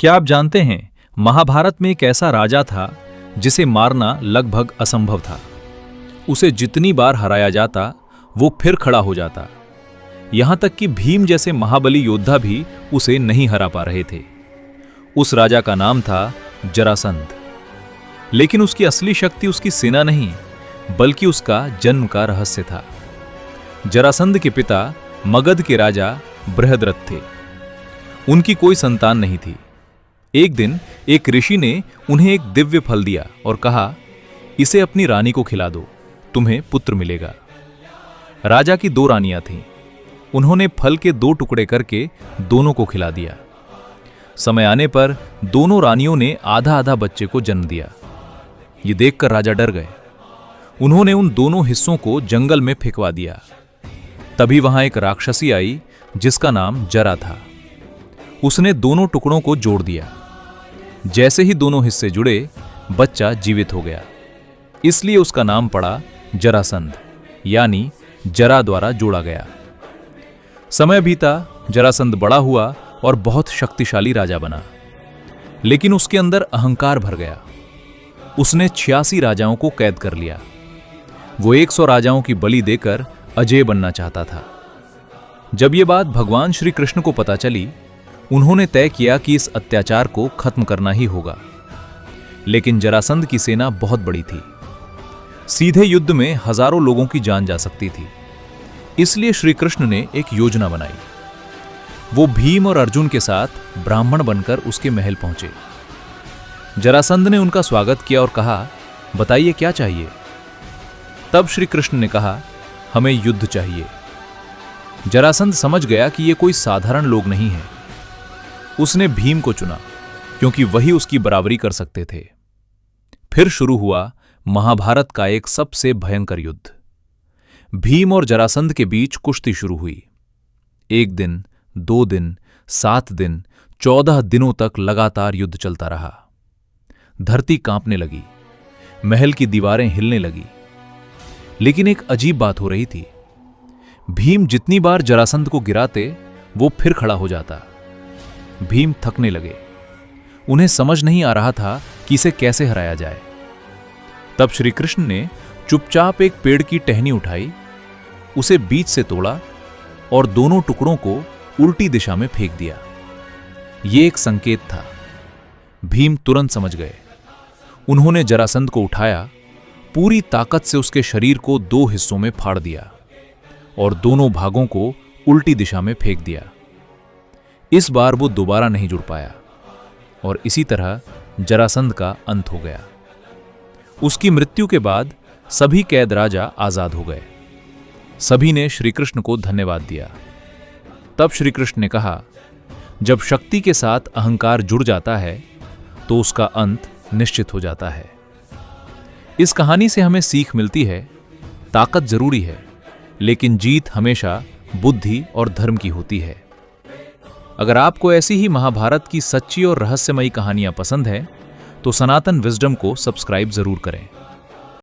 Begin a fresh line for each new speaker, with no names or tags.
क्या आप जानते हैं, महाभारत में एक ऐसा राजा था जिसे मारना लगभग असंभव था। उसे जितनी बार हराया जाता वो फिर खड़ा हो जाता। यहां तक कि भीम जैसे महाबली योद्धा भी उसे नहीं हरा पा रहे थे। उस राजा का नाम था जरासंध। लेकिन उसकी असली शक्ति उसकी सेना नहीं, बल्कि उसका जन्म का रहस्य था। जरासंध के पिता मगध के राजा बृहद्रथ थे। उनकी कोई संतान नहीं थी। एक दिन एक ऋषि ने उन्हें एक दिव्य फल दिया और कहा, इसे अपनी रानी को खिला दो, तुम्हें पुत्र मिलेगा। राजा की 2 रानियां थीं। उन्होंने फल के 2 टुकड़े करके दोनों को खिला दिया। समय आने पर दोनों रानियों ने आधा आधा बच्चे को जन्म दिया। ये देखकर राजा डर गए। उन्होंने उन दोनों हिस्सों को जंगल में फेंकवा दिया। तभी वहां एक राक्षसी आई जिसका नाम जरा था। उसने दोनों टुकड़ों को जोड़ दिया। जैसे ही दोनों हिस्से जुड़े, बच्चा जीवित हो गया। इसलिए उसका नाम पड़ा जरासंध, यानी जरा द्वारा जोड़ा गया। समय बीता, जरासंध बड़ा हुआ और बहुत शक्तिशाली राजा बना। लेकिन उसके अंदर अहंकार भर गया। उसने 86 राजाओं को कैद कर लिया। वो 100 राजाओं की बलि देकर अजय बनना चाहता था। जब ये बात भगवान श्री कृष्ण को पता चली, उन्होंने तय किया कि इस अत्याचार को खत्म करना ही होगा। लेकिन जरासंध की सेना बहुत बड़ी थी। सीधे युद्ध में हजारों लोगों की जान जा सकती थी। इसलिए श्री कृष्ण ने एक योजना बनाई। वो भीम और अर्जुन के साथ ब्राह्मण बनकर उसके महल पहुंचे। जरासंध ने उनका स्वागत किया और कहा, बताइए क्या चाहिए। तब श्री कृष्ण ने कहा, हमें युद्ध चाहिए। जरासंध समझ गया कि ये कोई साधारण लोग नहीं हैं। उसने भीम को चुना क्योंकि वही उसकी बराबरी कर सकते थे। फिर शुरू हुआ महाभारत का एक सबसे भयंकर युद्ध। भीम और जरासंध के बीच कुश्ती शुरू हुई। 1 दिन, 2 दिन, 7 दिन, 14 दिनों तक लगातार युद्ध चलता रहा। धरती कांपने लगी, महल की दीवारें हिलने लगी। लेकिन एक अजीब बात हो रही थी। भीम जितनी बार जरासंध को गिराते, वो फिर खड़ा हो जाता। भीम थकने लगे। उन्हें समझ नहीं आ रहा था कि इसे कैसे हराया जाए। तब श्री कृष्ण ने चुपचाप एक पेड़ की टहनी उठाई, उसे बीच से तोड़ा और दोनों टुकड़ों को उल्टी दिशा में फेंक दिया। यह एक संकेत था। भीम तुरंत समझ गए। उन्होंने जरासंध को उठाया, पूरी ताकत से उसके शरीर को 2 हिस्सों में फाड़ दिया और दोनों भागों को उल्टी दिशा में फेंक दिया। इस बार वो दोबारा नहीं जुड़ पाया और इसी तरह जरासंध का अंत हो गया। उसकी मृत्यु के बाद सभी कैद राजा आजाद हो गए। सभी ने श्री कृष्ण को धन्यवाद दिया। तब श्री कृष्ण ने कहा, जब शक्ति के साथ अहंकार जुड़ जाता है तो उसका अंत निश्चित हो जाता है। इस कहानी से हमें सीख मिलती है, ताकत जरूरी है, लेकिन जीत हमेशा बुद्धि और धर्म की होती है। अगर आपको ऐसी ही महाभारत की सच्ची और रहस्यमयी कहानियां पसंद है तो सनातन विजडम को सब्सक्राइब जरूर करें।